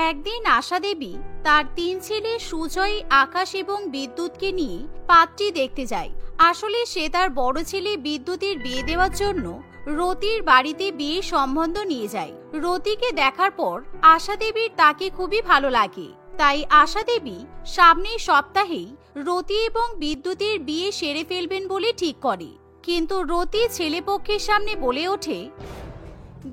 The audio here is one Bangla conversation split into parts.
একদিন আশা দেবী তার 3 ছেলে সুজয়, আকাশ এবং বিদ্যুৎকে নিয়ে পাত্রী দেখতে যায়। আসলে সে তার বড় ছেলে বিদ্যুতের বিয়ে দেওয়ার জন্য রতির বাড়িতে বিয়ের সম্বন্ধ নিয়ে যায়। রতিকে দেখার পর আশা দেবীর তাকে খুবই ভালো লাগে, তাই আশা দেবী সামনের সপ্তাহেই রতি এবং বিদ্যুতের বিয়ে সেরে ফেলবেন বলে ঠিক করে। কিন্তু রতি ছেলেপক্ষের সামনে বলে ওঠে,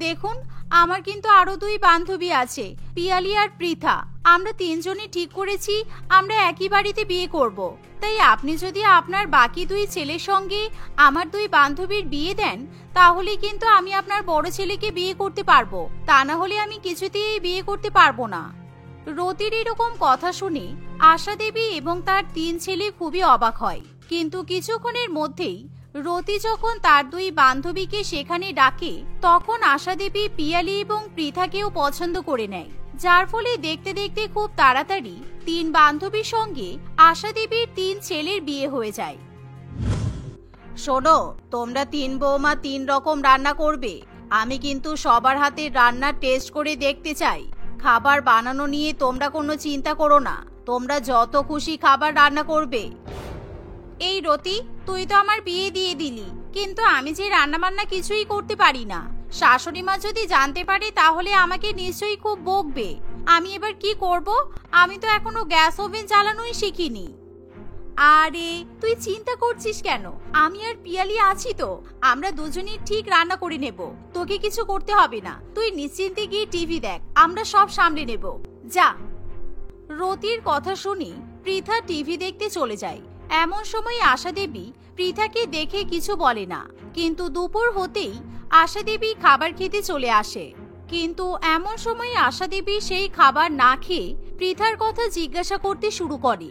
দেখুন, আমার কিন্তু আরো 2 বান্ধবী আছে, পিয়ালি আর পৃথা। আমরা 3 জনই ঠিক করেছি আমরা একই বাড়িতে বিয়ে করব। তাই আপনি যদি আপনার বাকি 2 ছেলের সঙ্গে আমার 2 বান্ধবীর বিয়ে দেন, তাহলে কিন্তু আমি আপনার বড় ছেলেকে বিয়ে করতে পারবো, তা না হলে আমি কিছুতেই বিয়ে করতে পারবো না। রতির এরকম কথা শুনে আশা দেবী এবং তার 3 ছেলে খুবই অবাক হয়। কিন্তু কিছুক্ষণের মধ্যেই রতি যখন তার 2 বান্ধবীকে সেখানে ডাকে, তখন আশা দেবী পিয়ালি এবং পৃথাকেও পছন্দ করে নেয়, যার ফলে দেখতে দেখতে খুব তাড়াতাড়ি 3 বান্ধবীর সঙ্গে আশা দেবীর 3 ছেলের বিয়ে হয়ে যায়। শোনো, তোমরা 3 বৌমা 3 রকম রান্না করবে। আমি কিন্তু সবার হাতের রান্নার টেস্ট করে দেখতে চাই। খাবার বানানো নিয়ে তোমরা কোনো চিন্তা করো না, তোমরা যত খুশি খাবার রান্না করবে। এই রতি, তুই তো আমার বিয়ে দিয়ে দিলি, কিন্তু আমি যে রান্নাবান্না কিছুই করতে পারি না। শাশুড়ি মা যদি জানতে পারে তাহলে আমাকে নিশ্চয়ই খুব বকবে। আমি এবার কি করব? আমি তো এখনো গ্যাস ওভেন চালানোই শিখিনি। আরে তুই চিন্তা করছিস কেন? আমি আর পিয়ালি আছি তো, আমরা দুজনেই ঠিক রান্না করে নেব। তোকে কিছু করতে হবে না, তুই নিশ্চিন্তে গিয়ে টিভি দেখ, আমরা সব সামলে নেব। যা। রতির কথা শুনে পৃথা টিভি দেখতে চলে যায়। এমন সময় আশা দেবী পৃথাকে দেখে কিছু বলে না, কিন্তু দুপুর হতেই আশা দেবী খাবার খেতে চলে আসে। কিন্তু এমন সময় আশা দেবী সেই খাবার না খেয়ে পৃথার কথা জিজ্ঞাসা করতে শুরু করে।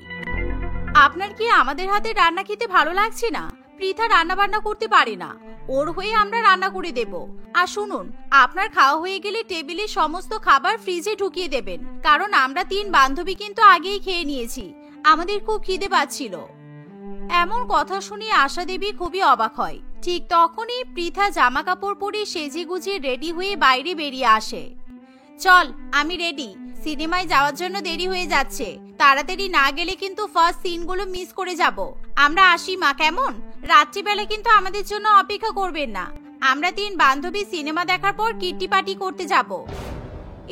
আপনার কি আমাদের হাতে রান্না খেতে ভালো লাগছে না? পৃথা রান্না বান্না করতে পারে না, ওর হয়ে আমরা রান্না করে দেব। আর শুনুন, আপনার খাওয়া হয়ে গেলে টেবিলে সমস্ত খাবার ফ্রিজে ঢুকিয়ে দেবেন, কারণ আমরা 3 বান্ধবী কিন্তু আগেই খেয়ে নিয়েছি, আমাদের খুব খিদে পাচ্ছিল। এমন কথা শুনে আশা দেবী খুবই অবাক হয়। ঠিক তখনই পৃথা জামা কাপড় পরে সেজে গুজে রেডি হয়ে বাইরে বেরিয়ে আসে। চল, আমি রেডি, সিনেমায় যাওয়ার জন্য দেরি হয়ে যাচ্ছে। তাড়াতাড়ি না গেলে কিন্তু ফার্স্ট সিনগুলো মিস করে যাব। আমরা আসি মা, কেমন? রাত্রিবেলা কিন্তু আমাদের জন্য অপেক্ষা করবেন না, আমরা 3 বান্ধবী সিনেমা দেখার পর কিট্টি পার্টি করতে যাব।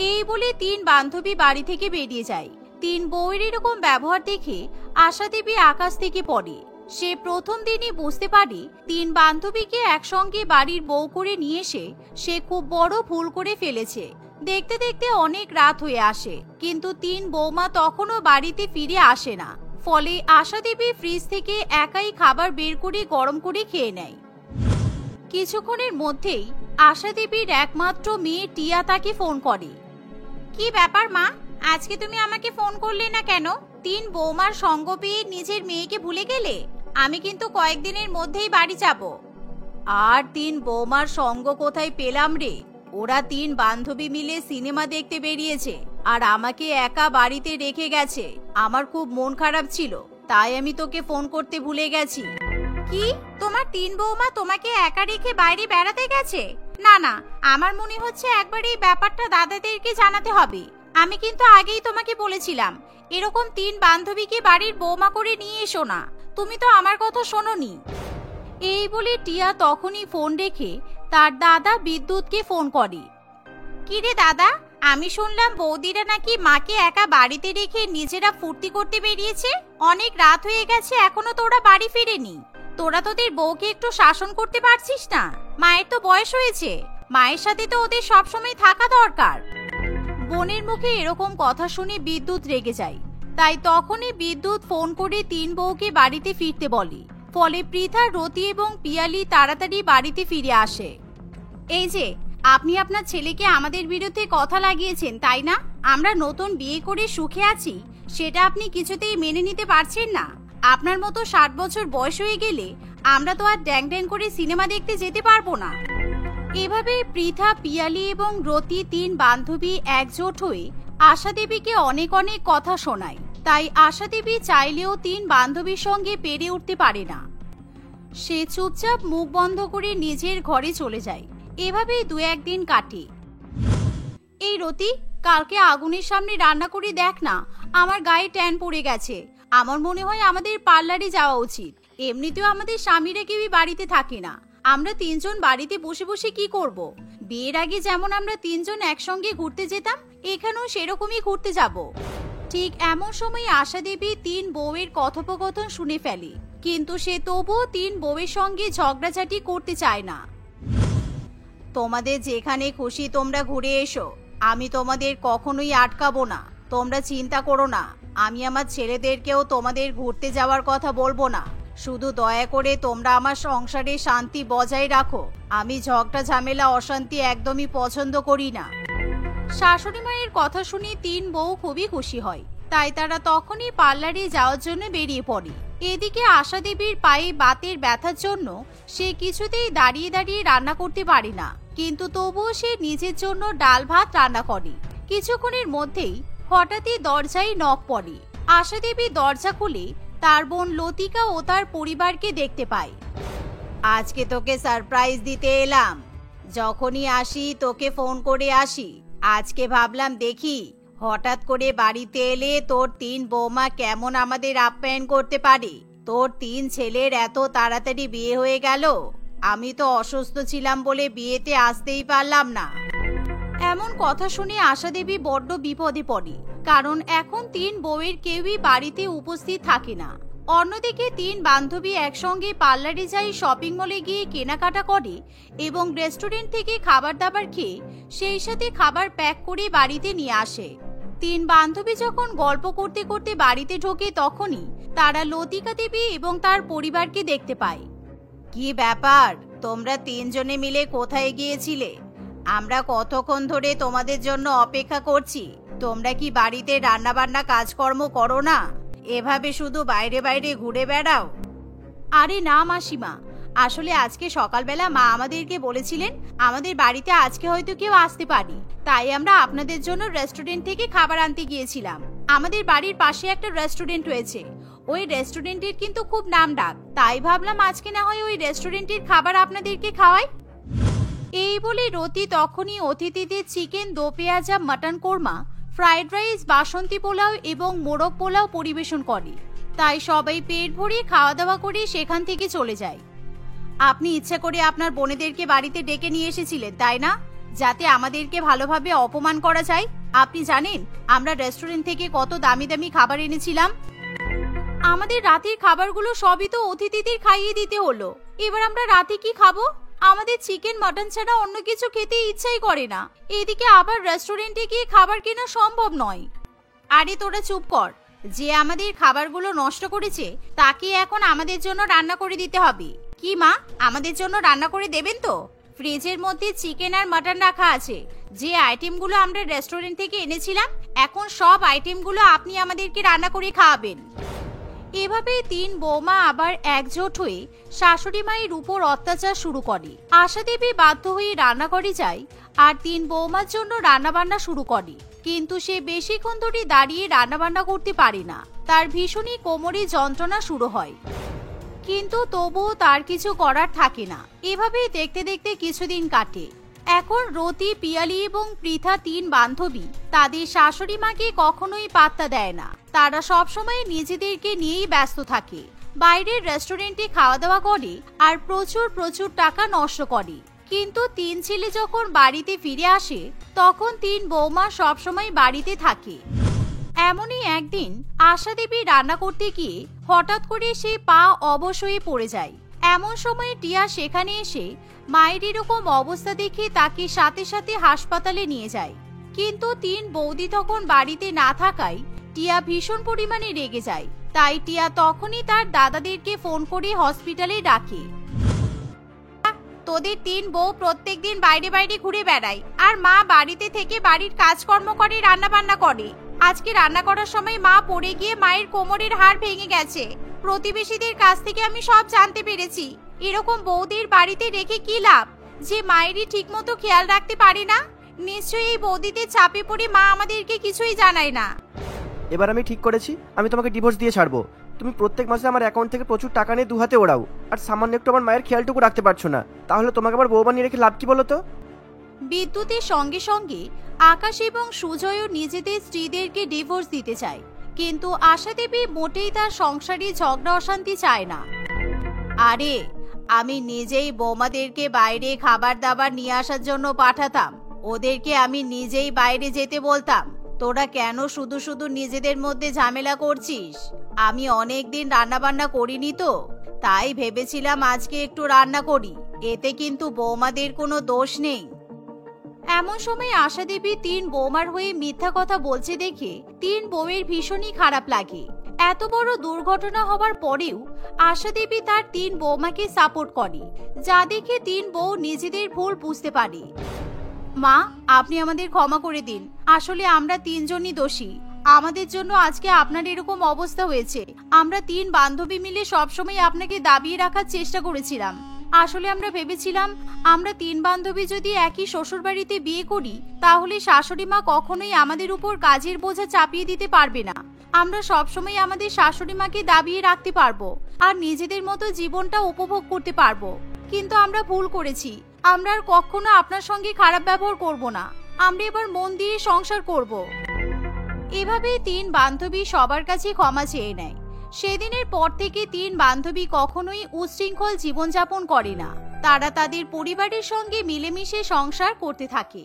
এই বলে 3 বান্ধবী বাড়ি থেকে বেরিয়ে যায়। 3 বউয়ের এরকম ব্যবহার দেখে আশা দেবী আকাশ থেকে পড়ে। সে প্রথম দিনই বুঝতে পারে 3 বান্ধবীকে একসঙ্গে বাড়ির বউ করে নিয়ে এসে সে খুব বড় ভুল করে ফেলেছে। দেখতে দেখতে অনেক রাত হয়ে আসে, কিন্তু 3 বৌমা তখনও বাড়িতে ফিরে আসে না। ফলে আশা দেবী ফ্রিজ থেকে একাই খাবার বের করে গরম করে খেয়ে নেয়। কিছুক্ষণের মধ্যেই আশা দেবীর একমাত্র মেয়ে টিয়া তাকে ফোন করে। কি ব্যাপার মা, আজকে তুমি আমাকে ফোন করলে না কেন? 3 বৌমার সঙ্গ পেয়ে নিজের মেয়েকে ভুলে গেলে? আমি কিন্তু কয়েকদিনের মধ্যেই বাড়ি যাব। আর 3 বৌমার সঙ্গ কোথায় পেলাম রে? ওরা 3 বান্ধবী মিলে সিনেমা দেখতে বেরিয়েছে আর আমাকে একা বাড়িতে রেখে গেছে। আমার খুব মন খারাপ ছিল, তাই আমি তোকে ফোন করতে ভুলে গেছি। কি, তোমার 3 বৌমা তোমাকে একা রেখে বাইরে বেড়াতে গেছে? না না, আমার মনে হচ্ছে একবার এই ব্যাপারটা দাদাদেরকে জানাতে হবে। আমি কিন্তু আগেই তোমাকে বলেছিলাম এরকম 3 বান্ধবীকে বাড়ির বৌমা করে নিয়ে এসো না, তুমি তো আমার কথা শোনোনি। এই বলে টিয়া তখনই ফোন রেখে তার দাদা বিদ্যুৎকে ফোন করে। কি রে দাদা, আমি শুনলাম বৌদিরা নাকি মাকে একা বাড়িতে রেখে নিজেরা ফুর্তি করতে বেরিয়েছে। অনেক রাত হয়ে গেছে, এখনো তোরা বাড়ি ফিরেনি। তোরা তোদের বউকে একটু শাসন করতে পারছিস না? মায়ের তো বয়স হয়েছে, মায়ের সাথে তো ওদের সবসময় থাকা দরকার। বোনের মুখে এরকম কথা শুনে বিদ্যুৎ রেগে যায়, তাই তখনই বিদ্যুৎ ফোন করে 3 বউকে বাড়িতে ফিরতে বলে। ফলে পৃথা, রতি এবং পিয়ালি তাড়াতাড়ি বাড়িতে ফিরে আসে। এই যে, আপনি আপনার ছেলেকে আমাদের বিরুদ্ধে কথা লাগিয়েছেন, তাই না? আমরা নতুন বিয়ে করে সুখে আছি, সেটা আপনি কিছুতেই মেনে নিতে পারছেন না। আপনার মতো 60 বছর বয়স হয়ে গেলে আমরা তো আর ড্যাং ড্যাং করে সিনেমা দেখতে যেতে পারবো না। এভাবে পৃথা, পিয়ালি এবং রতি 3 বান্ধবী একজোট হয়ে আশা দেবীকে অনেক অনেক কথা শোনায়। তাই আশা দেবী চাইলেও 3 বান্ধবীর সঙ্গে পেরে উঠতে পারে না। সে চুপচাপ মুখ বন্ধ করে নিজের ঘরে চলে যায়। এভাবেই 2-1 দিন কাটে। এই রতি, কালকে আগুনের সামনে রান্না করে দেখ না, আমার গায়ে ট্যান পড়ে গেছে। আমার মনে হয় আমাদের পার্লারে যাওয়া উচিত। এমনিতেও আমাদের স্বামীরা কেউই বাড়িতে থাকে না, আমরা তিনজন বাড়িতে বসে বসে কি করব? বিয়ের আগে যেমন আমরা তিনজন একসঙ্গে ঘুরতে যেতাম, এখানেও সেরকমই ঘুরতে যাব। ঠিক এমন সময় আশা দেবী তিন বউয়ের কথোপকথন শুনে ফেলে, কিন্তু সে তবুও তিন বউয়ের সঙ্গে ঝগড়াঝাটি করতে চায় না। তোমাদের যেখানে খুশি তোমরা ঘুরে এসো, আমি তোমাদের কখনোই আটকাবো না, তোমরা চিন্তা করো না। আমি আমার ছেলেদেরকেও তোমাদের ঘুরতে যাওয়ার কথা বলবো না। শুধু দয়া করে তোমরা আমার সংসারে শান্তি বজায় রাখো। আমি ঝগড়া ঝামেলা অশান্তি একদমই পছন্দ করি না। শাশুড়ি মায়ের কথা শুনে তিন বউ খুবই খুশি হয়, তাই তারা তখনই পার্লারে যাওয়ার জন্য বেরিয়ে পড়ে। এদিকে আশা দেবীর পায়ে বাতের ব্যথার জন্য সে কিছুতেই দাঁড়িয়ে দাঁড়িয়ে রান্না করতে পারে না, কিন্তু তবুও সে নিজের জন্য ডাল ভাত রান্না করে। কিছুক্ষণের মধ্যেই হঠাৎই দরজায় নক পড়ে। আশা দেবী দরজা খুলে তার বোন লতিকা ও তার পরিবারকে দেখতে পায়। আজকে তোকে সারপ্রাইজ দিতে এলাম, যখনই আসি তোকে ফোন করে আসি। আজকে ভাবলাম দেখি হঠাৎ করে বাড়িতে এলে তোর তিন বৌমা কেমন আমাদের আপ্যায়ন করতে পারে। তোর তিন ছেলের এত তাড়াতাড়ি বিয়ে হয়ে গেল, আমি তো অসুস্থ ছিলাম বলে বিয়েতে আসতেই পারলাম না। এমন কথা শুনে আশা দেবী বড্ড বিপদে পড়ে, কারণ এখন তিন বউয়ের কেউই বাড়িতে উপস্থিত থাকে না। অন্যদিকে তিন বান্ধবী একসঙ্গে পার্লারে যাই, শপিং মলে গিয়ে কেনাকাটা করে এবং রেস্টুরেন্ট থেকে খাবার দাবার খেয়ে সেই সাথে খাবার প্যাক করে বাড়িতে নিয়ে আসে। তিন বান্ধবী যখন গল্প করতে করতে বাড়িতে ঢোকে, তখনই তারা লতিকা দেবী এবং তার পরিবারকে দেখতে পায়। কি ব্যাপার, তোমরা তিনজনে মিলে কোথায় গিয়েছিলে? আমরা কতক্ষণ ধরে তোমাদের জন্য অপেক্ষা করছি। তোমরা কি বাড়িতে রান্না বান্না কাজকর্ম করো না? এভাবে শুধু বাইরে বাইরে ঘুরে বেড়াও? আরে না মাসিমা, আসলে আজকে সকালবেলা মা আমাদেরকে বলেছিলেন আমাদের বাড়িতে আজকে হয়তো কেউ আসতে পারে, তাই আমরা আপনাদের জন্য রেস্টুরেন্ট থেকে খাবার আনতে গিয়েছিলাম। আমাদের বাড়ির পাশে একটা রেস্টুরেন্ট রয়েছে, ওই রেস্টুরেন্টের কিন্তু খুব নামডাক, তাই ভাবলাম আজকে না হয় ওই রেস্টুরেন্টের খাবার আপনাদেরকে খাওয়াই। এই বলে রতি তখনই অতিথিদের চিকেন দো পেঁয়াজা, মাটন কোরমা, ফ্রাইড রাইস, বাসন্তী পোলাও এবং মোরগ পোলাও পরিবেশন করে। তাই সবাই পেট ভরিয়ে খাওয়া দাওয়া করে সেখান থেকে চলে যায়। আপনি ইচ্ছা করে আপনার বোনেদেরকে বাড়িতে ডেকে নিয়ে এসেছিলেন, তাই না? যাতে আমাদেরকে ভালোভাবে অপমান করা যায়। আপনি জানেন আমরা রেস্টুরেন্ট থেকে কত দামি দামি খাবার এনেছিলাম। আমাদের রাতের খাবারগুলো সবই তো অতিথিদের খাইয়ে দিতে হলো, এবার আমরা রাতে কি খাবো? আমাদের চিকেন মাটন ছাড়া অন্য কিছু খেতে ইচ্ছাই করে না। এদিকে আবার রেস্টুরেন্টে গিয়ে খাবার কেনা সম্ভব নয়। আরে তোরা চুপ কর, যে আমাদের খাবারগুলো নষ্ট করেছে তাকে এখন আমাদের জন্য রান্না করে দিতে হবে। কি মা, আমাদের জন্য রান্না করে দেবেন তো? ফ্রিজের মধ্যে চিকেন আর মাটন রাখা আছে। যে আইটেমগুলো আমরা রেস্টুরেন্ট থেকে এনেছিলাম, এখন সব আইটেমগুলো আপনি আমাদেরকে রান্না করে খাওয়াবেন। এভাবে তিন বৌমা আবার একজোট হয়ে শাশুড়ি মায়ের উপর অত্যাচার শুরু করে। আশা দেবী বাধ্য হয়ে রান্নাঘরে যায় আর তিন বৌমার জন্য রান্নাবান্না শুরু করে, কিন্তু সে বেশিক্ষণ ধরে দাঁড়িয়ে রান্নাবান্না করতে পারে না। তার ভীষণই কোমরে যন্ত্রণা শুরু হয়, কিন্তু তবুও তার কিছু করার থাকে না। এভাবেই দেখতে দেখতে কিছুদিন কাটে। এখন রতি, পিয়ালি এবং পৃথা তিন বান্ধবী তাদের শাশুড়ি মাকে কখনোই পাত্তা দেয় না। তারা সবসময় নিজেদেরকে নিয়েই ব্যস্ত থাকে, বাইরের রেস্টুরেন্টে খাওয়া দাওয়া করে আর প্রচুর প্রচুর টাকা নষ্ট করে। কিন্তু তিন ছেলে যখন বাড়িতে ফিরে আসে, তখন তিন বৌমা সবসময় বাড়িতে থাকে। এমনই একদিন আশা দেবী রান্না করতে গিয়ে হঠাৎ করে সে পা অবশ হয়ে পড়ে যায়। এমন সময় টিয়া সেখানে এসে মায়ের এরকম অবস্থা দেখে তাকে সাথে সাথে হাসপাতালে নিয়ে যায়। কিন্তু তিন বৌদি তখন বাড়িতে না থাকায় টিয়া ভীষণ পরিমাণে রেগে যায়। তাই টিয়া তখনই তার দাদাদেরকে ফোন করে হসপিটালে ডাকে। তোদের তিন বউ প্রত্যেকদিন বাইরে বাইরে ঘুরে বেড়ায়, আর মা বাড়িতে থেকে বাড়ির কাজকর্ম করে, রান্না বান্না করে। আজকে রান্না করার সময় মা পড়ে গিয়ে মায়ের কোমরের হাড় ভেঙে গেছে। প্রতিবেশীদের কাছ থেকে আমি সব জানতে পেরেছি। এরকম বৌদির বাড়িতে রেখে কি লাভ, যে মায়েরই ঠিকমতো খেয়াল রাখতে পারে না? নিশ্চয়ই এই বৌদিতে চাপে পড়ে মা আমাদেরকে কিছুই জানায় না। এবার আমি ঠিক করেছি, আমি তোমাকে ডিভোর্স দিয়ে ছাড়বো। তুমি প্রত্যেক মাসে আমার অ্যাকাউন্ট থেকে প্রচুর টাকা নিয়ে দুহাতে ওড়াও, আর সামান্য একটু আমার মায়ের খেয়ালটুকু রাখতে পারছো না। তাহলে তোমাকে আবার বউ বানিয়ে রেখে লাভ কি বলো তো? বিদ্যুতের সঙ্গে সঙ্গে আকাশ এবং সুজয়ও নিজেদের স্ত্রীদেরকে ডিভোর্স দিতে চায়, কিন্তু আশা দেবী মোটেই তার সংসারে ঝগড়া অশান্তি চায় না। আরে আমি নিজেই বৌমাদেরকে বাইরে খাবার দাবার নিয়ে আসার জন্য পাঠাতাম, ওদেরকে আমি নিজেই বাইরে যেতে বলতাম। তোরা কেন শুধু শুধু নিজেদের মধ্যে ঝামেলা করছিস? আমি অনেকদিন রান্না বান্না করিনি তো, তাই ভেবেছিলাম আজকে একটু রান্না করি, এতে কিন্তু বৌমাদের কোনো দোষ নেই। এমন সময় আশা দেবী 3 বৌমার হয়ে মিথ্যা কথা বলছে দেখে 3 বউয়ের ভীষণই খারাপ লাগে। এত বড় দুর্ঘটনা হবার পরেও আশা দেবী তার 3 বৌমাকে সাপোর্ট করে, যা দেখে 3 বউ নিজেদের ভুল বুঝতে পারে। মা, আপনি আমাদের ক্ষমা করে দিন, আসলে আমরা 3 জনই দোষী। আমাদের জন্য আজকে আপনার এরকম অবস্থা হয়েছে। আমরা 3 বান্ধবী মিলে সবসময় আপনাকে দাবিয়ে রাখার চেষ্টা করেছিলাম। আসলে আমরা ভেবেছিলাম আমরা 3 বান্ধবী যদি একই শ্বশুর বাড়িতে বিয়ে করি তাহলে শাশুড়ি মা কখনোই আমাদের উপর কাজের বোঝা চাপিয়ে দিতে পারবে না। আমরা সবসময় আমাদের শাশুড়ি মাকে দাবিয়ে রাখতে পারবো আর নিজেদের মতো জীবনটা উপভোগ করতে পারবো। কিন্তু আমরা ভুল করেছি। আমরা আর কখনো আপনার সঙ্গে খারাপ ব্যবহার করব না। আমরা এবার মন দিয়ে সংসার করব। এভাবে 3 বান্ধবী সবার কাছে ক্ষমা চেয়ে নেয়। সেদিনের পর থেকে 3 বান্ধবী কখনোই উচ্ছৃঙ্খল জীবনযাপন করে না। তারা তাদের পরিবারের সঙ্গে মিলেমিশে সংসার করতে থাকে।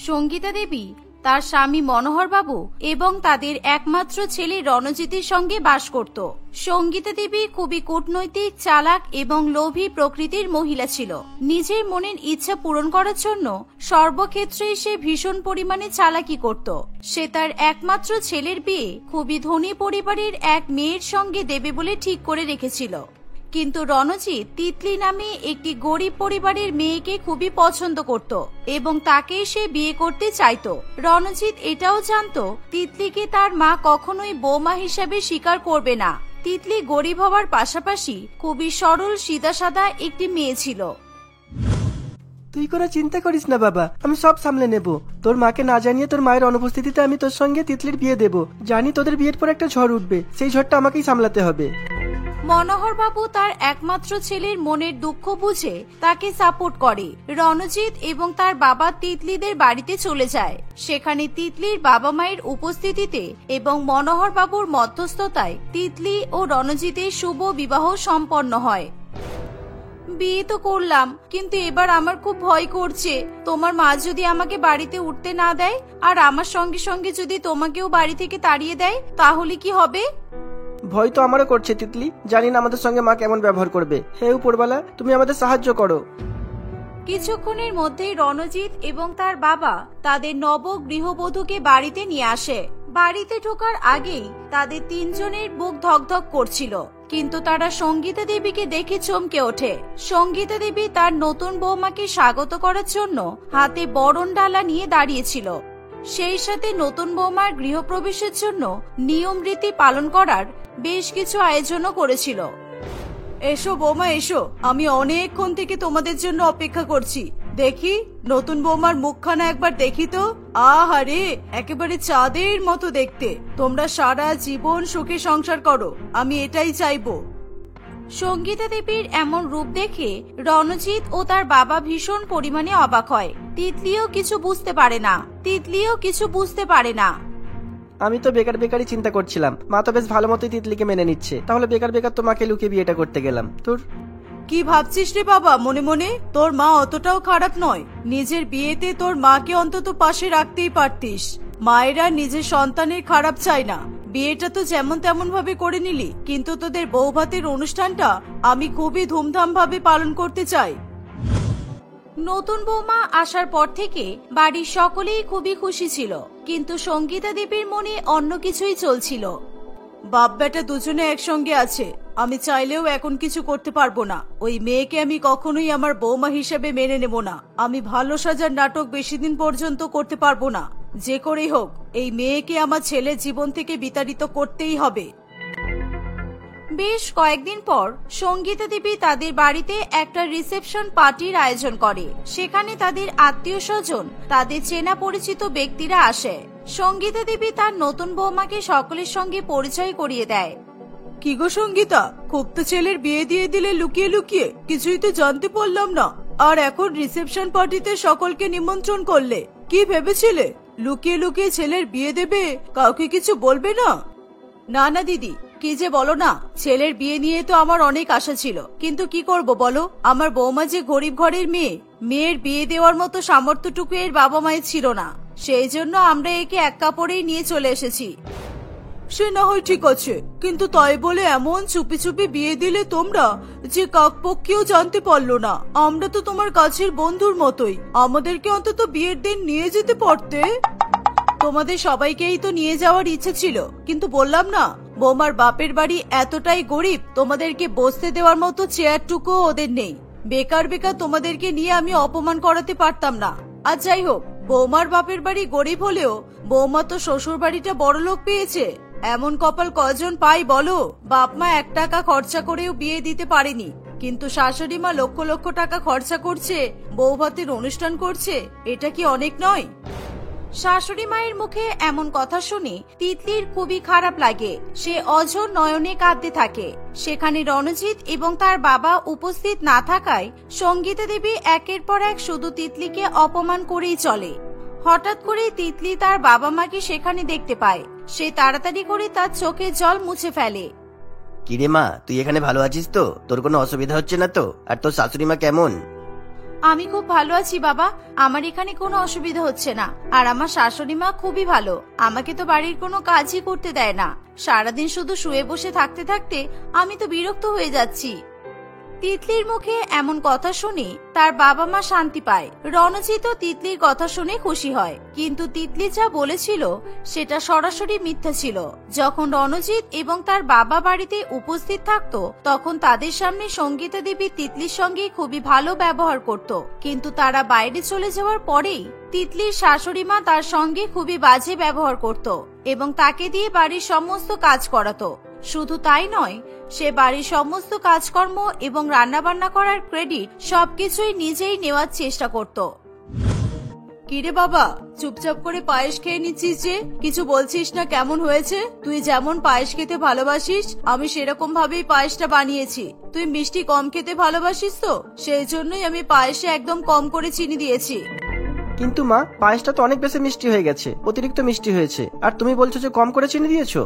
সঙ্গীতা দেবী তার স্বামী মনোহর বাবু এবং তাদের একমাত্র ছেলে রণজিতের সঙ্গে বাস করত। সঙ্গীতা দেবী খুবই কূটনৈতিক, চালাক এবং লোভী প্রকৃতির মহিলা ছিল। নিজের মনের ইচ্ছা পূরণ করার জন্য সর্বক্ষেত্রে সে ভীষণ পরিমাণে চালাকি করত। সে তার একমাত্র ছেলের বিয়ে খুবই ধনী পরিবারের এক মেয়ের সঙ্গে দেবে বলে ঠিক করে রেখেছিল। কিন্তু রণজিৎ তিতলি নামে একটি গরিব পরিবারের মেয়েকে খুবই পছন্দ করত এবং তাকেই সে বিয়ে করতে চাইতো। রণজিৎ এটাও জানতো তিতলিকে তার মা কখনোই বৌমা হিসাবে স্বীকার করবে না। তিতলি গরিব হওয়ার পাশাপাশি খুবই সরল সিধাসাদা একটি মেয়ে ছিল। তুই কোনো চিন্তা করিস না বাবা, আমি সব সামলে নেব। তোর মাকে না জানিয়ে তোর মায়ের অনুপস্থিতিতে আমি তোর সঙ্গে তিতলির বিয়ে দেব। জানি তোদের বিয়ের পর একটা ঝড় উঠবে, সেই ঝড়টা আমাকেই সামলাতে হবে। মনোহর বাবু তার একমাত্র ছেলের মনের দুঃখ বুঝে তাকে সাপোর্ট করে। রণজিৎ এবং তার বাবা তিতলিদের বাড়িতে চলে যায়। সেখানে তিতলির বাবা মায়ের উপস্থিতিতে এবং মনোহর বাবুর মধ্যস্থতায় তিতলি ও রণজিতের শুভ বিবাহ সম্পন্ন হয়। বিয়ে তো করলাম, কিন্তু এবার আমার খুব ভয় করছে। তোমার মা যদি আমাকে বাড়িতে উঠতে না দেয় আর আমার সঙ্গে সঙ্গে যদি তোমাকেও বাড়ি থেকে তাড়িয়ে দেয় তাহলে কি হবে? ভয় তো আমারও করছে তিতলি, জানি না আমাদের সঙ্গে মা কেমন ব্যবহার করবে। হে উপরওয়ালা, তুমি আমাদের সাহায্য করো। কিছুক্ষণের মধ্যেই রণজিৎ এবং তার বাবা তাদের নব গৃহবধূকে বাড়িতে নিয়ে আসে। বাড়িতে ঢোকার আগেই তাদের 3 জনের বুক ধকধক করছিল, কিন্তু তারা সঙ্গীতা দেবীকে দেখে চমকে ওঠে। সঙ্গীতা দেবী তার নতুন বৌমাকে স্বাগত করার জন্য হাতে বরণ ডালা নিয়ে দাঁড়িয়েছিল। সেই সাথে নতুন বৌমার গৃহপ্রবেশের জন্য নিয়ম রীতি পালন করার বেশ কিছু আয়োজনও করেছিল। এসো বৌমা এসো, আমি অনেকক্ষণ থেকে তোমাদের জন্য অপেক্ষা করছি। দেখি নতুন বৌমার মুখখানা একবার দেখি তো। আহারে, একেবারে চাঁদের মতো দেখতে। তোমরা সারা জীবন সুখে সংসার করো, আমি এটাই চাইবো। সঙ্গীতা দেবীর এমন রূপ দেখে রণজিৎ ও তার বাবা ভীষণ পরিমাণে অবাক হয়। তিতলিও কিছু বুঝতে পারে না। আমি তো বেকারই চিন্তা করছিলাম, মা তো বেশ ভালো মতোই তিতলিকে মেনে নিচ্ছে, তাহলে বেকার তো মাকে লুকিয়ে বিয়েটা করতে গেলাম। তোর কি ভাবছিস রে বাবা মনে মনে? তোর মা অতটাও খারাপ নয়। নিজের বিয়েতে তোর মাকে অন্তত পাশে রাখতেই পারতিস। মায়েরা নিজের সন্তানের খারাপ চায় না। বিয়েটা তো যেমন তেমন ভাবে করে নিলি, কিন্তু তোদের বৌভাতের অনুষ্ঠানটা আমি খুবই ধুমধাম ভাবে পালন করতে চাই। নতুন বৌমা আসার পর থেকে বাড়ির সকলেই খুবই খুশি ছিল, কিন্তু সঙ্গীতা দেবীর মনে অন্য কিছুই চলছিল। বাপ বেটা দুজনে একসঙ্গে আছে, আমি চাইলেও এখন কিছু করতে পারবো না। ওই মেয়েকে আমি কখনোই আমার বৌমা হিসেবে মেনে নেব না। আমি ভালো সাজার নাটক বেশি দিন পর্যন্ত করতে পারবো না। যে করেই হোক এই মেয়েকে আমার ছেলের জীবন থেকে বিতাড়িত করতেই হবে। বেশ কয়েকদিন পর সঙ্গীতা দেবী তাদের বাড়িতে একটা রিসেপশন পার্টির আয়োজন করে। সেখানে তাদের আত্মীয় স্বজন, তাদের চেনা পরিচিত ব্যক্তিরা আসে। সঙ্গীতা দেবী তার নতুন বৌমাকে সকলের সঙ্গে পরিচয় করিয়ে দেয়। কি গো সঙ্গীতা, খুব তো ছেলের বিয়ে দিয়ে দিলে লুকিয়ে লুকিয়ে, কিছুই তো জানতে পারলাম না। আর এখন রিসেপশন পার্টিতে সকলকে নিমন্ত্রণ করলে। কি ভেবেছিলে লুকিয়ে লুকিয়ে ছেলের বিয়ে দেবে, কাউকে কিছু বলবে না? না না দিদি, কি যে বলো না, ছেলের বিয়ে নিয়ে তো আমার অনেক আশা ছিল, কিন্তু কি করব বলো, আমার বৌমা যে গরিব ঘরের মেয়ে, মেয়ের বিয়ে দেওয়ার মতো সামর্থ্যটুকু এর বাবা মায়ের ছিল না, সেই জন্য আমরা একে এক কাপড়েই নিয়ে চলে এসেছি। সে না হয় ঠিক আছে, কিন্তু তাই বলে এমন চুপি চুপি বিয়ে দিলে তোমরা, যে কাকপক্ষেও জানতে পারলো না। আমরা তো তোমার কাছের বন্ধুর মতোই, আমাদেরকে অন্তত বিয়ের দিন নিয়ে যেতে পারতে। তোমাদের সবাইকেই তো নিয়ে যাওয়ার ইচ্ছে ছিল, কিন্তু বললাম না, বৌমার বাপের বাড়ি এতটাই গরিব, তোমাদেরকে বসতে দেওয়ার মতো চেয়ারটুকুও ওদের নেই। বেকার বেকার তোমাদেরকে নিয়ে আমি অপমান করাতে পারতাম না। আর যাই হোক, বৌমার বাপের বাড়ি গরিব হলেও বৌমা তো শ্বশুর বাড়িটা বড়লোক পেয়েছে। এমন কপাল কজন পাই বলো? বাপ মা 1 টাকা খরচা করেও বিয়ে দিতে পারেনি, কিন্তু শাশুড়ি মা লক্ষ লক্ষ টাকা খরচা করছে, বউ ভাতের অনুষ্ঠান করছে। এটা কি অনেক নয়? শাশুড়ি মায়ের মুখে এমন কথা শুনে তিতলির খুবই খারাপ লাগে। সে অঝোর নয়নে কাঁদতে থাকে। সেখানে রণজিৎ এবং তার বাবা উপস্থিত না থাকায় সঙ্গীতা দেবী একের পর এক শুধু তিতলিকে অপমান করেই চলে। হঠাৎ করে তিতলি তার বাবা মাকে সেখানে দেখতে পায়। সে তাড়াতাড়ি করে তার চোখের জল মুছে ফেলে। কিরে মা, তুই এখানে ভালো আছিস তো? তোর কোনো অসুবিধা হচ্ছে না তো? আর তোর শাশুড়ি মা কেমন? আমি খুব ভালো আছি বাবা, আমার এখানে কোনো অসুবিধা হচ্ছে না। আর আমার শাশুড়ি মা খুবই ভালো, আমাকে তো বাড়ির কোনো কাজই করতে দেয় না। সারাদিন শুধু শুয়ে বসে থাকতে থাকতে আমি তো বিরক্ত হয়ে যাচ্ছি। তিতলির মুখে এমন কথা শুনে তার বাবা মা শান্তি পায়। রণজিৎও তিতলির কথা শুনে খুশি হয়, কিন্তু তিতলি যা বলেছিল সেটা সরাসরি মিথ্যা ছিল। যখন রণজিৎ এবং তার বাবা বাড়িতে উপস্থিত থাকতো, তখন তাদের সামনে সঙ্গীতা দেবী তিতলির সঙ্গে খুবই ভালো ব্যবহার করত, কিন্তু তারা বাইরে চলে যাওয়ার পরেই তিতলির শাশুড়ি মা তার সঙ্গে খুবই বাজে ব্যবহার করত এবং তাকে দিয়ে বাড়ির সমস্ত কাজ করাতো। শুধু তাই নয়, সে বাড়ির সমস্ত কাজকর্ম এবং রান্নাবান্না করার ক্রেডিট সবকিছুই নিজেই নেওয়ার চেষ্টা করত। কিরে বাবা, চুপচাপ করে পায়েস খেয়ে নিচ্ছিস যে? কিছু বলছিস না? কেমন হয়েছে? তুই যেমন পায়েস খেতে ভালোবাসিস, আমি সেরকম ভাবেই পায়েসটা বানিয়েছি। তুই মিষ্টি কম খেতে ভালোবাসিস তো, সেই জন্যই আমি পায়েসে একদম কম করে চিনি দিয়েছি। কিন্তু মা, পায়েসটা তো অনেক বেশি মিষ্টি হয়ে গেছে, অতিরিক্ত মিষ্টি হয়েছে, আর তুমি বলছো যে কম করে চিনি দিয়েছো।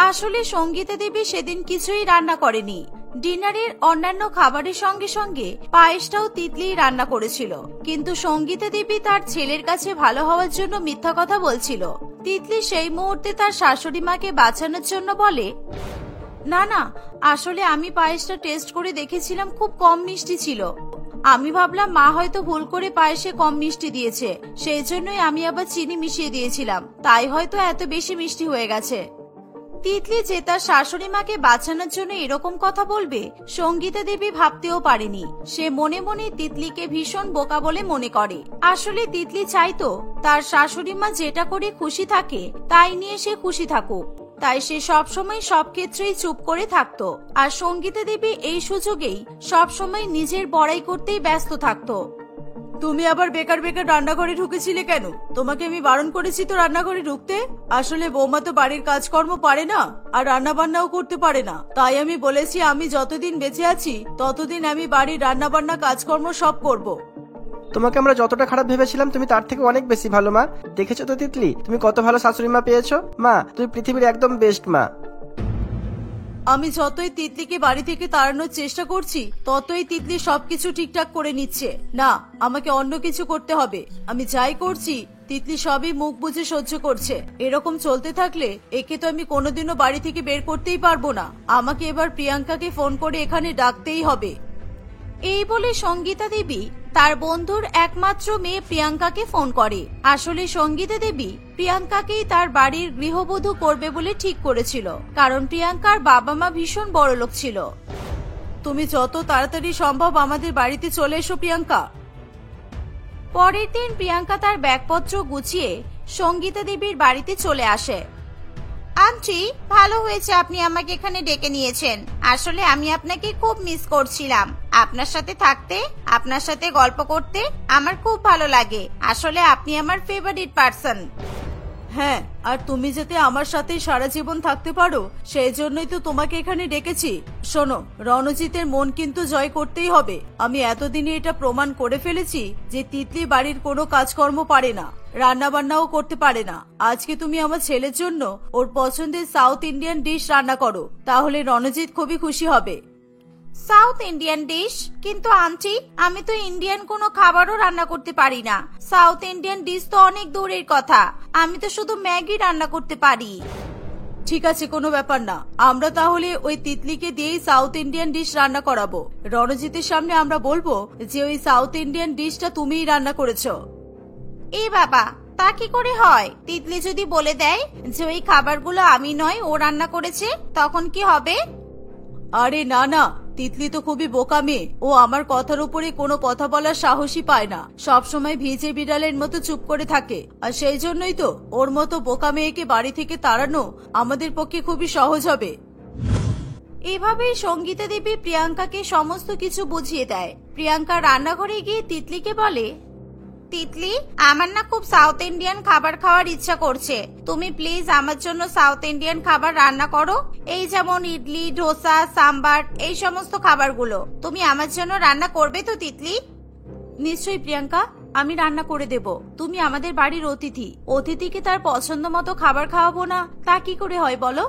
আসলে সঙ্গীতা দেবী সেদিন কিছুই রান্না করেনি। ডিনারের অন্যান্য খাবারের সঙ্গে সঙ্গে পায়েসটাও তিতলি রান্না করেছিল, কিন্তু সঙ্গীতা দেবী তার ছেলের কাছে ভালো হওয়ার জন্য মিথ্যা কথা বলছিল। তিতলি সেই মুহূর্তে তার শাশুড়ি মাকে বাঁচানোর জন্য বলে, না না, আসলে আমি পায়েসটা টেস্ট করে দেখেছিলাম, খুব কম মিষ্টি ছিল। আমি ভাবলাম মা হয়তো ভুল করে পায়েসে কম মিষ্টি দিয়েছে, সেই জন্যই আমি আবার চিনি মিশিয়ে দিয়েছিলাম, তাই হয়তো এত বেশি মিষ্টি হয়ে গেছে। তিতলি যে তার শাশুড়ি মাকে বাঁচানোর জন্য এরকম কথা বলবে, সঙ্গীতা দেবী ভাবতেও পারেনি। সে মনে মনে তিতলিকে ভীষণ বোকা বলে মনে করে। আসলে তিতলি চাইতো তার শাশুড়ি মা যেটা করে খুশি থাকে তাই নিয়ে সে খুশি থাকুক, তাই সে সবসময় সব ক্ষেত্রেই চুপ করে থাকতো। আর সঙ্গীতা দেবী এই সুযোগেই সবসময় নিজের বড়াই করতেই ব্যস্ত থাকতো। তুমি আবার বেকার বেকার রান্নাঘরে ঢুকেছিলে কেন? তোমাকে আমি বারণ করেছি তো রান্নাঘরে ঢুকতে। আসলে বৌমা তো বাড়ির কাজকর্ম পারে না, আর রান্না বান্নাও করতে পারে না, তাই আমি বলেছি আমি যতদিন বেঁচে আছি ততদিন আমি বাড়ির রান্না বান্না কাজকর্ম সব করব। তোমাকে আমরা যতটা খারাপ ভেবেছিলাম তুমি তার থেকে অনেক বেশি ভালো মা। দেখেছো তো তিতলি, তুমি কত ভালো শাশুড়ি মা পেয়েছো। মা, তুমি পৃথিবীর একদম বেস্ট মা। আমি যতই তিতলিকে বাড়ি থেকে তাড়ানোর চেষ্টা করছি, ততই তিতলি সবকিছু ঠিকঠাক করে নিচ্ছে। না, আমাকে অন্য কিছু করতে হবে। আমি যাই করছি তিতলি সবই মুখ বুজে সহ্য করছে। এরকম চলতে থাকলে একে তো আমি কোনোদিনও বাড়ি থেকে বের করতেই পারবো না। আমাকে এবার প্রিয়াঙ্কাকে ফোন করে এখানে ডাকতেই হবে। এই বলে সঙ্গীতা দেবী তার বন্ধুর একমাত্র মেয়ে প্রিয়াঙ্কাকে ফোন করে। আসলে সঙ্গীতা দেবী প্রিয়াঙ্কাকেই তার বাড়ির গৃহবধূ করবে বলে ঠিক করেছিল, কারণ প্রিয়াঙ্কার বাবা মা ভীষণ বড়লোক ছিল। তুমি যত তাড়াতাড়ি সম্ভব আমাদের বাড়িতে চলে এসো প্রিয়াঙ্কা। পরের দিন প্রিয়াঙ্কা তার ব্যাগপত্র গুছিয়ে সঙ্গীতা দেবীর বাড়িতে চলে আসে। আন্টি, ভালো হয়েছে আপনি আমাকে এখানে ডেকে নিয়েছেন। আসলে আমি আপনাকে খুব মিস করছিলাম। আপনার সাথে থাকতে, আপনার সাথে গল্প করতে আমার খুব ভালো লাগে। আসলে আপনি আমার ফেভারিট পারসন। হ্যাঁ, আর তুমি যাতে আমার সাথে সারা জীবন থাকতে পারো সেই জন্যই তো তোমাকে এখানে ডেকেছি। শোনো, রণজিতের মন কিন্তু জয় করতেই হবে। আমি এতদিনে এটা প্রমাণ করে ফেলেছি যে তিতলি বাড়ির কোনো কাজকর্ম পারে না, রান্না বান্নাও করতে পারে না। আজকে তুমি আমার ছেলের জন্য ওর পছন্দের সাউথ ইন্ডিয়ান ডিশ রান্না করো, তাহলে রণজিৎ খুবই খুশি হবে। South Indian dish? কিন্তু আন্টি, আমি তো ইন্ডিয়ান কোনো খাবারও রান্না করতে পারি না। সাউথ ইন্ডিয়ান ডিশ তো অনেক দূরের কথা, আমি তো শুধু ম্যাগি রান্না করতে পারি। ঠিক আছে, কোনো ব্যাপার না, আমরা তাহলে ওই তিতলিকে দিয়েই সাউথ ইন্ডিয়ান ডিশ রান্না করাবো। রণজিতের সামনে আমরা বলবো যে ওই সাউথ ইন্ডিয়ান ডিশটা তুমিই রান্না করেছো। এ বাবা, তা কি করে হয়? তিতলি যদি বলে দেয় যে ওই খাবারগুলো আমি নয় ও রান্না করেছে, তখন কি হবে? আরে না না, তিতলি তো খুবই বোকা মেয়ে। ও আমার কথার উপরে কোনো কথা বলার সাহসই পায় না, সবসময় ভিজে বিড়ালের মতো চুপ করে থাকে। আর সেই জন্যই তো ওর মতো বোকা মেয়েকে বাড়ি থেকে তাড়ানো আমাদের পক্ষে খুবই সহজ হবে। এভাবেই সঙ্গীতা দেবী প্রিয়াঙ্কাকে সমস্ত কিছু বুঝিয়ে দেয়। প্রিয়াঙ্কা রান্নাঘরে গিয়ে তিতলিকে বলে, তিতলি, আমার না খুব সাউথ ইন্ডিয়ান খাবার খাওয়ার ইচ্ছা করছে। তুমি প্লিজ আমার জন্য সাউথ ইন্ডিয়ান খাবার রান্না করো। এই যেমন ইডলি, ডোসা, সাম্বার, এই সমস্ত খাবারগুলো তুমি আমার জন্য রান্না করবে তো তিতলি? নিশ্চয়ই প্রিয়াঙ্কা, আমি রান্না করে দেব। তুমি আমাদের বাড়ির অতিথি, অতিথিকে তার পছন্দ মতো খাবার খাওয়াবো না, তা কি করে হয় বলো?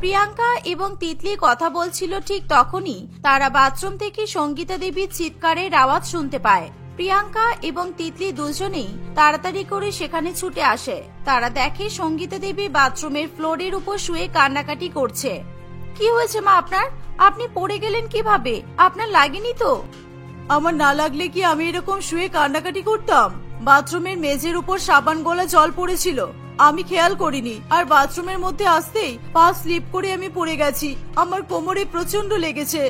প্রিয়াঙ্কা এবং তিতলি কথা বলছিল, ঠিক তখনই তারা বাথরুম থেকে সঙ্গীতা দেবীর চিৎকারের আওয়াজ শুনতে পায়। প্রিয়াঙ্কা এবং তিতলি দুজনেই তাড়াতাড়ি করে সেখানে ছুটে আসে। তারা দেখে সঙ্গীতা দেবী বাথরুমের ফ্লোরের উপর শুয়ে কান্নাকাটি করছে। কি হয়েছে মা আপনার? আপনি পড়ে গেলেন কিভাবে? আপনার লাগেনি তো? আমার না লাগলে কি আমি এরকম শুয়ে কান্নাকাটি করতাম? বাথরুমের মেঝের উপর সাবান গলা জল পড়েছিল, আমি খেয়াল করিনি, আর বাথরুমের মধ্যে আসতেই পা স্লিপ করে আমি পড়ে গেছি। আমার কোমরে প্রচন্ড লেগেছে।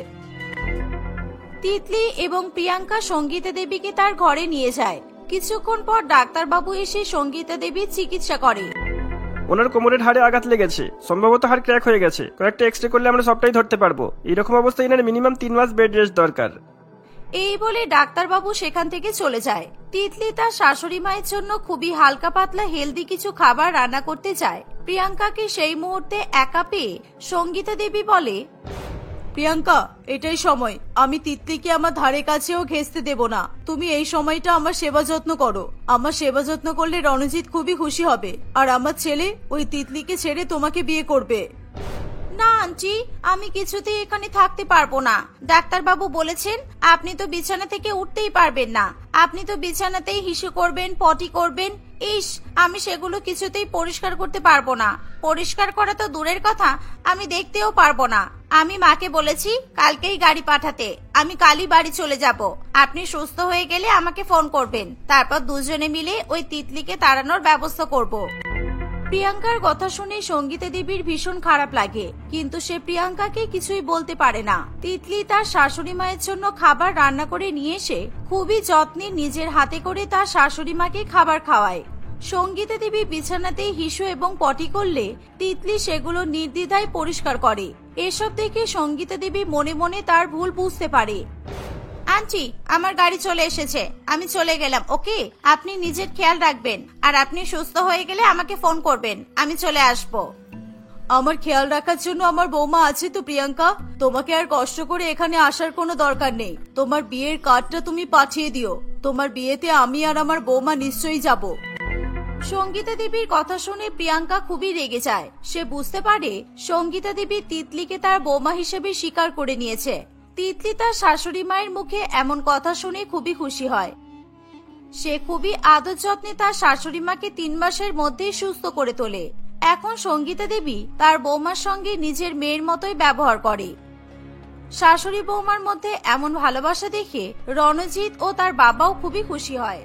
তিতলি এবং প্রিয়াঙ্কা সঙ্গীতা দেবীকে তার ঘরে নিয়ে যায়। কিছুক্ষণ পর ডাক্তারবাবু এসে সঙ্গীতা দেবীর চিকিৎসা করে। ওনার কোমরের হাড়ে আঘাত লেগেছে, সম্ভবত হাড় ক্র্যাক হয়ে গেছে। কয়েকটা এক্সরে করলে আমরা সবটাই ধরতে পারবো। এরকম অবস্থায় এনার মিনিমাম 3 মাস বেড রেস্ট দরকার। এই বলে ডাক্তারবাবু সেখান থেকে চলে যায়। তিতলি তার শাশুড়ি মায়ের জন্য খুবই হালকা পাতলা হেলদি কিছু খাবার রান্না করতে চায়। প্রিয়াঙ্কাকে সেই মুহূর্তে একা পেয়ে সঙ্গীতা দেবী বলে, প্রিয়াঙ্কা, এটাই সময়। আমি তিতলিকে আমার ধারে কাছেও ঘেঁষতে দেব না। তুমি এই সময়টা আমার সেবা যত্ন করো। আমার সেবা যত্ন করলে রণজিৎ খুবই খুশি হবে, আর আমার ছেলে ওই তিতলিকে ছেড়ে তোমাকে বিয়ে করবে। না আন্টি, আমি কিছুতেই এখানে থাকতে পারবো না। ডাক্তারবাবু বলেছেন আপনি তো বিছানা থেকে উঠতেই পারবেন না। আপনি তো বিছানাতেই হিসু করবেন, পটি করবেন। ইস, আমি সেগুলো কিছুতেই পরিষ্কার করতে পারবো না। পরিষ্কার করা তো দূরের কথা, আমি দেখতেও পারবো না। আমি মাকে বলেছি কালকেই গাড়ি পাঠাতে। আমি কালই বাড়ি চলে যাব। আপনি সুস্থ হয়ে গেলে আমাকে ফোন করবেন, তারপর দুজনে মিলে ওই তিতলিকে তাড়ানোর ব্যবস্থা করব। প্রিয়াঙ্কার কথা শুনে সঙ্গীতা দেবীর ভীষণ খারাপ লাগে, কিন্তু সে প্রিয়াঙ্কাকে কিছুই বলতে পারে না। তিতলি তার শাশুড়ি মায়ের জন্য খাবার রান্না করে নিয়ে এসে খুবই যত্নে নিজের হাতে করে তার শাশুড়ি মাকে খাবার খাওয়ায়। সঙ্গীতা দেবী বিছানাতেই হিসু এবং পটি করলে তিতলি সেগুলো নির্দ্বিধায় পরিষ্কার করে। এসব দেখে সঙ্গীতা দেবী মনে মনে তার ভুল বুঝতে পারে। আন্টি, আমার গাড়ি চলে এসেছে, আমি চলে গেলাম। ওকে, আপনি নিজের খেয়াল রাখবেন, আর আপনি সুস্থ হয়ে গেলে আমাকে ফোন করবেন, আমি চলে আসব। আমার খেয়াল রাখার জন্য আমার বৌমা আছে তো প্রিয়াঙ্কা। তোমাকে আর কষ্ট করে এখানে আসার কোনো দরকার নেই। তোমার বিয়ের কার্ডটা তুমি পাঠিয়ে দিও। তোমার বিয়েতে আমি আর আমার বৌমা নিশ্চয়ই যাব। সঙ্গীতা দেবীর কথা শুনে প্রিয়াঙ্কা খুবই রেগে যায়। সে বুঝতে পারে সঙ্গীতা দেবী তিতলিকে তার বৌমা হিসেবে স্বীকার করে নিয়েছে। তিতলি তার শাশুড়ি মায়ের মুখে এমন কথা শুনে খুবই খুশি হয়। সে খুবই আদর যত্নে তার শাশুড়ি মাকে 3 মাসের মধ্যেই সুস্থ করে তোলে। এখন সঙ্গীতা দেবী তার বৌমার সঙ্গে নিজের মেয়ের মতোই ব্যবহার করে। শাশুড়ি বৌমার মধ্যে এমন ভালোবাসা দেখে রণজিৎ ও তার বাবাও খুবই খুশি হয়।